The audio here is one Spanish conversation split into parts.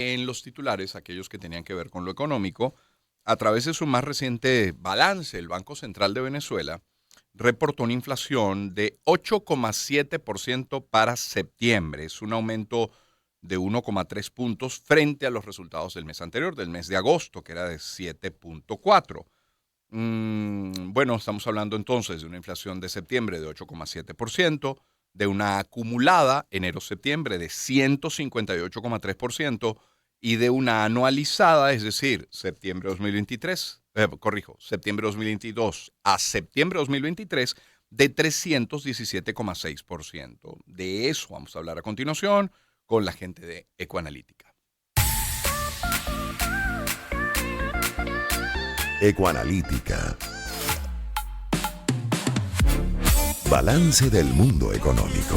En los titulares, aquellos que tenían que ver con lo económico, a través de su más reciente balance, el Banco Central de Venezuela reportó una inflación de 8,7% para septiembre. Es un aumento de 1,3 puntos frente a los resultados del mes anterior, del mes de agosto, que era de 7,4. Bueno, estamos hablando entonces de una inflación de septiembre de 8,7%, de una acumulada enero-septiembre de 158,3% y de una anualizada, es decir, septiembre 2023, septiembre 2022 a septiembre 2023 de 317,6%. De eso vamos a hablar a continuación con la gente de Ecoanalítica. Ecoanalítica. Balance del mundo económico.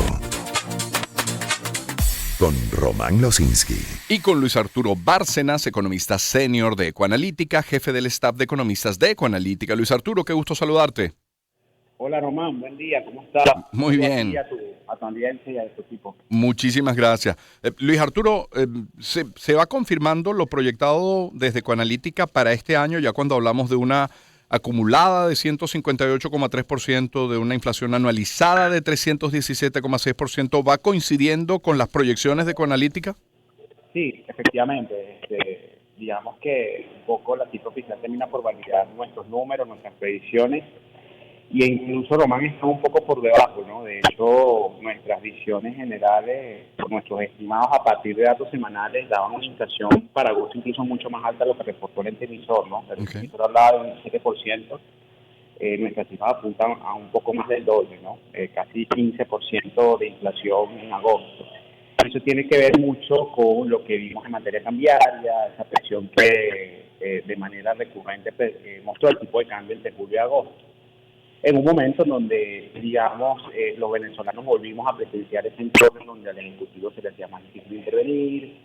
Con Román Losinski. Y con Luis Arturo Bárcenas, economista senior de Ecoanalítica, jefe del staff de economistas de Ecoanalítica. Luis Arturo, qué gusto saludarte. Hola Román, buen día, ¿cómo estás? Muy bien. A tu audiencia y a tu equipo. Muchísimas gracias. Luis Arturo, se va confirmando lo proyectado desde Ecoanalítica para este año, ya cuando hablamos de una acumulada de 158,3%, de una inflación anualizada de 317,6%, ¿va coincidiendo con las proyecciones de Ecoanalítica? Sí, efectivamente. Digamos que un poco la cifra oficial termina por validar nuestros números, nuestras predicciones, y incluso Román está un poco por debajo, ¿no? De hecho, nuestras visiones generales, nuestros estimados a partir de datos semanales daban una inflación para agosto incluso mucho más alta de lo que reportó el ente emisor, ¿no? El ente emisor hablaba de un 7%, nuestras cifras apuntan a un poco más del doble, ¿no? Casi 15% de inflación en agosto. Eso tiene que ver mucho con lo que vimos en materia cambiaria, esa presión que de manera recurrente mostró el tipo de cambio entre julio y agosto. En un momento en donde, digamos, los venezolanos volvimos a presenciar ese entorno donde al Ejecutivo se le hacía más difícil intervenir,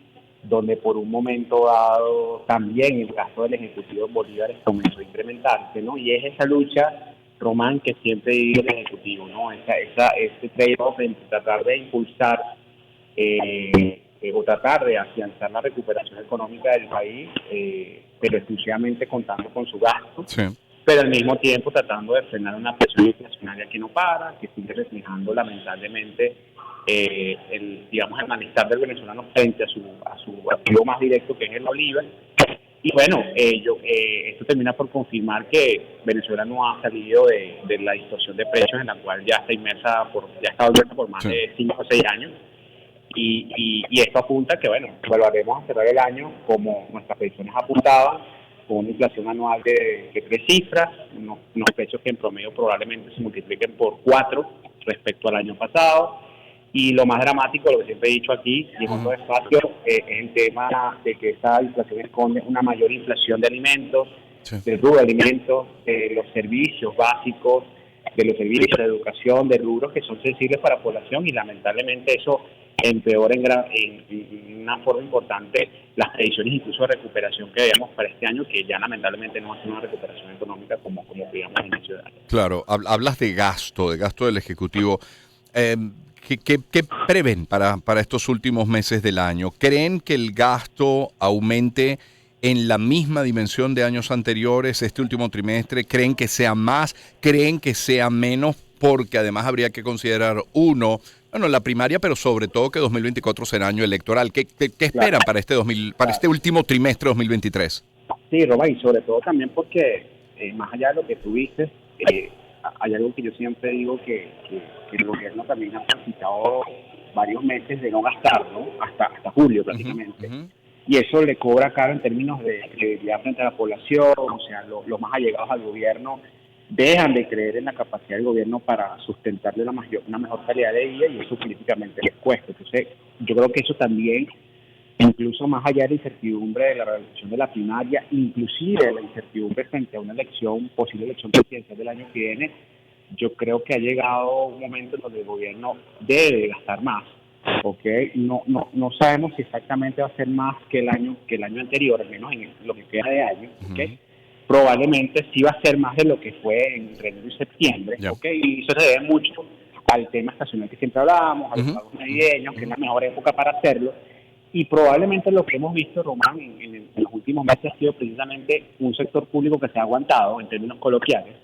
donde por un momento dado también el gasto del Ejecutivo en bolívares comenzó a incrementarse, ¿no? Y es esa lucha, Román, que siempre vive el Ejecutivo, ¿no? Ese trade-off entre tratar de impulsar o tratar de afianzar la recuperación económica del país, pero exclusivamente contando con su gasto. Sí. Pero al mismo tiempo tratando de frenar una presión inflacionaria que no para, que sigue reflejando lamentablemente el malestar del venezolano frente a su activo más directo, que es el oliva. Y bueno, esto termina por confirmar que Venezuela no ha salido de la distorsión de precios en la cual ya está inmersa por más de 5 o 6 años. Y esto apunta que, bueno, volveremos a cerrar el año como nuestras predicciones apuntaban, con una inflación anual de 3 cifras, unos precios que en promedio probablemente se multipliquen por 4 respecto al año pasado. Y lo más dramático, lo que siempre he dicho aquí, y en otro espacio, es el tema de que esta inflación esconde una mayor inflación de alimentos, del rubro de alimentos, de los servicios básicos, de los servicios de educación, de rubros que son sensibles para la población, y lamentablemente eso empeora en una forma importante las predicciones incluso de recuperación que veíamos para este año, que ya lamentablemente no va a ser una recuperación económica como veíamos al inicio del año. Claro, hablas de gasto del Ejecutivo. ¿Qué prevén para estos últimos meses del año? ¿Creen que el gasto aumente en la misma dimensión de años anteriores este último trimestre? ¿Creen que sea más? ¿Creen que sea menos? Porque además habría que considerar la primaria, pero sobre todo que 2024 será año electoral. ¿Qué esperan para este último trimestre de 2023? Sí, Roma, y sobre todo también porque, más allá de lo que tú dices, hay algo que yo siempre digo que el gobierno también ha solicitado varios meses de no gastar, ¿no? Hasta julio prácticamente. Y eso le cobra caro en términos de credibilidad frente a la población. O sea, los más allegados al gobierno dejan de creer en la capacidad del gobierno para sustentarle una mejor calidad de vida, y eso políticamente les cuesta. Entonces, yo creo que eso también, incluso más allá de la incertidumbre de la realización de la primaria, inclusive de la incertidumbre frente a una posible elección presidencial del año que viene, yo creo que ha llegado un momento en donde el gobierno debe gastar más. Okay, no sabemos si exactamente va a ser más que el año anterior, al menos en lo que queda de año. Okay. Probablemente sí va a ser más de lo que fue entre enero y septiembre. Okay, y eso se debe mucho al tema estacional que siempre hablábamos, a los pagos navideños, que es la mejor época para hacerlo. Y probablemente lo que hemos visto, Román, en los últimos meses ha sido precisamente un sector público que se ha aguantado, en términos coloquiales,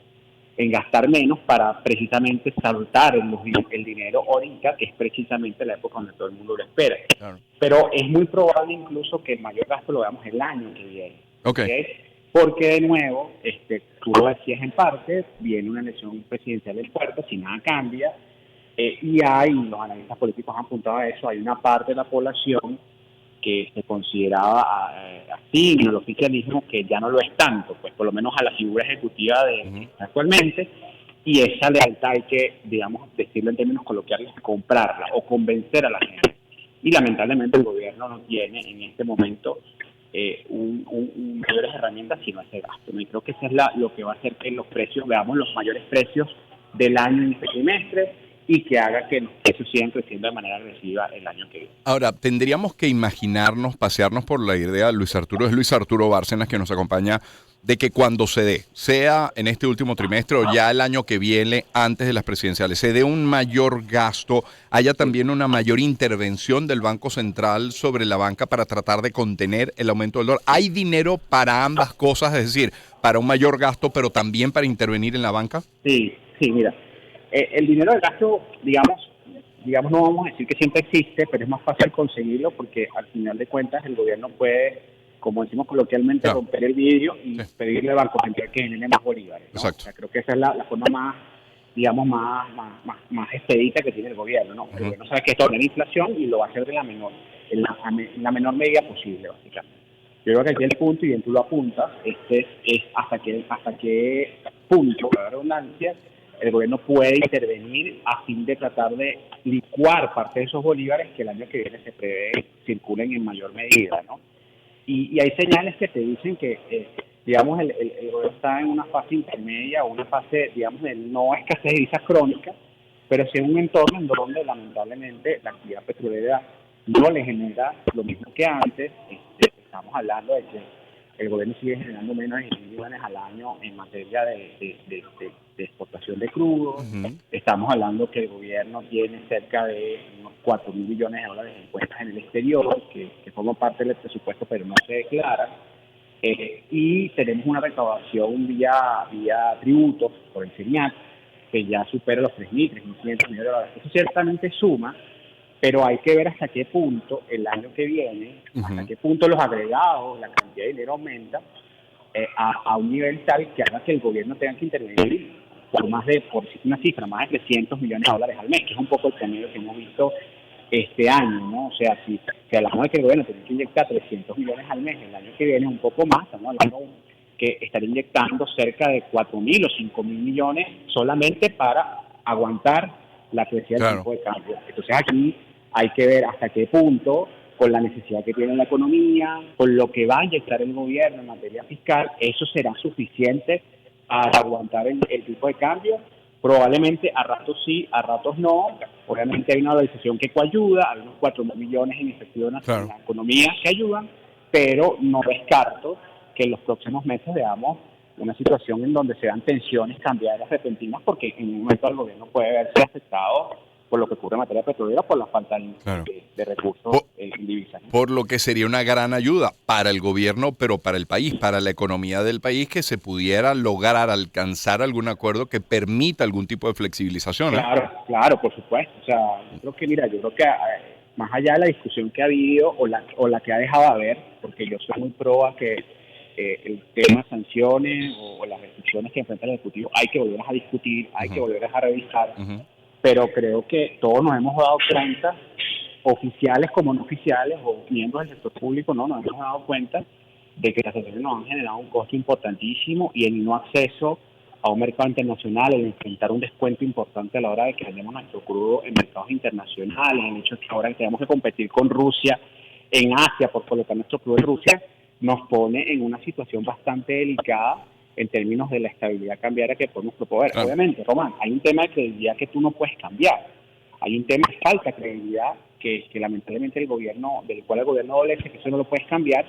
en gastar menos para precisamente saltar el dinero ahorita, que es precisamente la época donde todo el mundo lo espera. Claro. Pero es muy probable incluso que el mayor gasto lo veamos el año que viene. Ok. ¿Okay? Porque de nuevo, tú lo decías en parte, viene una elección presidencial en puerta, si nada cambia, y los analistas políticos han apuntado a eso, hay una parte de la población que se consideraba así en el oficialismo, que ya no lo es tanto, pues por lo menos a la figura ejecutiva de actualmente, y esa lealtad hay que, digamos, decirlo en términos coloquiales, comprarla o convencer a la gente. Y lamentablemente el gobierno no tiene en este momento mayores herramientas sino ese gasto, ¿no? Y creo que eso es lo que va a hacer que los precios, veamos los mayores precios del año en este trimestre, y que haga que los precios sigan creciendo de manera agresiva el año que viene. Ahora, tendríamos que imaginarnos, pasearnos por la idea, es Luis Arturo Bárcenas que nos acompaña, de que cuando se dé, sea en este último trimestre o ya el año que viene, antes de las presidenciales, se dé un mayor gasto, haya también una mayor intervención del Banco Central sobre la banca para tratar de contener el aumento del dólar. ¿Hay dinero para ambas cosas, es decir, para un mayor gasto, pero también para intervenir en la banca? Sí, mira. El dinero del gasto, digamos, no vamos a decir que siempre existe, pero es más fácil conseguirlo porque al final de cuentas el gobierno puede, como decimos coloquialmente, romper el vidrio y pedirle al Banco Central que genere más bolívares, ¿no? Exacto. O sea, creo que esa es la forma más, digamos, más expedita que tiene el gobierno, ¿no? El gobierno sabe que esto genera inflación y lo va a hacer de la menor medida posible, básicamente. Yo creo que aquí el punto, y bien tú lo apuntas, es hasta qué punto, la redundancia, el gobierno puede intervenir a fin de tratar de licuar parte de esos bolívares que el año que viene se prevé circulen en mayor medida, ¿no? Y hay señales que te dicen que, digamos, el gobierno está en una fase intermedia o una fase, digamos, de no escasez de divisas crónica, pero sí en un entorno en donde lamentablemente la actividad petrolera no le genera lo mismo que antes. Estamos hablando de que el gobierno sigue generando menos de 10 millones al año en materia de exportación de crudo. Estamos hablando que el gobierno tiene cerca de unos 4.000 millones de dólares en cuentas en el exterior, que forman parte del presupuesto, pero no se declaran. Y tenemos una recaudación vía tributos por el CENIAT, que ya supera los 3.500 millones de dólares. Eso ciertamente suma, pero hay que ver hasta qué punto el año que viene, hasta qué punto los agregados, la cantidad de dinero aumenta a un nivel tal que haga que el gobierno tenga que intervenir por una cifra, más de 300 millones de dólares al mes, que es un poco el promedio que hemos visto este año, ¿no? O sea, si hablamos de que el gobierno tiene que inyectar 300 millones al mes el año que viene, un poco más, estamos hablando que estaría inyectando cerca de 4.000 o 5.000 millones solamente para aguantar la crecida del tipo de cambio. Entonces aquí hay que ver hasta qué punto, con la necesidad que tiene la economía, con lo que va a inyectar el gobierno en materia fiscal, eso será suficiente para aguantar el tipo de cambio. Probablemente a ratos sí, a ratos no. Obviamente hay una valorización que coayuda, hay unos 4.000 millones en efectivo en la economía que ayudan, pero no descarto que en los próximos meses veamos una situación en donde se dan tensiones cambiarias repentinas, porque en un momento el gobierno puede verse afectado por lo que ocurre en materia petrolera, por la falta de recursos en divisas, ¿no? Por lo que sería una gran ayuda para el gobierno, pero para el país, para la economía del país, que se pudiera lograr alcanzar algún acuerdo que permita algún tipo de flexibilización, ¿eh? Claro, por supuesto. O sea, yo creo que más allá de la discusión que ha habido o la que ha dejado de haber, porque yo soy muy pro a que el tema de sanciones o las restricciones que enfrenta el Ejecutivo hay que volverlas a discutir, hay que volverlas a revisar, pero creo que todos nos hemos dado cuenta, oficiales como no oficiales o miembros del sector público, nos hemos dado cuenta de que las sanciones nos han generado un costo importantísimo y el no acceso a un mercado internacional, el enfrentar un descuento importante a la hora de que vendemos nuestro crudo en mercados internacionales, el hecho de que ahora tenemos que competir con Rusia en Asia por colocar nuestro crudo en Rusia, nos pone en una situación bastante delicada en términos de la estabilidad cambiaria que podemos proponer. Claro. Obviamente, Román, hay un tema de credibilidad que tú no puedes cambiar. Hay un tema de falta de credibilidad que lamentablemente del cual el gobierno adolece, que eso no lo puedes cambiar,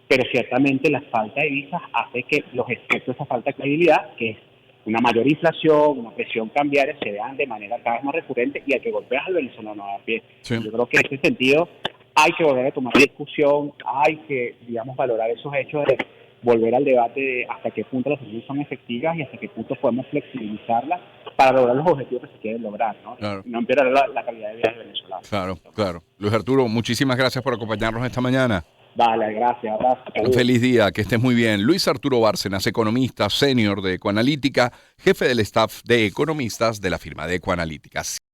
pero ciertamente la falta de divisas hace que los efectos de esa falta de credibilidad, que es una mayor inflación, una presión cambiaria, se vean de manera cada vez más recurrente y al que golpeas al venezolano a pie. Sí. Yo creo que en ese sentido hay que volver a tomar discusión, hay que, digamos, valorar esos hechos de volver al debate de hasta qué punto las sanciones son efectivas y hasta qué punto podemos flexibilizarlas para lograr los objetivos que se quieren lograr, ¿no? Claro. No empeorar la calidad de vida de venezolanos. Claro, claro. Luis Arturo, muchísimas gracias por acompañarnos esta mañana. Vale, gracias, abrazo. Un feliz día, que estés muy bien. Luis Arturo Bárcenas, economista senior de Ecoanalítica, jefe del staff de economistas de la firma de Ecoanalítica.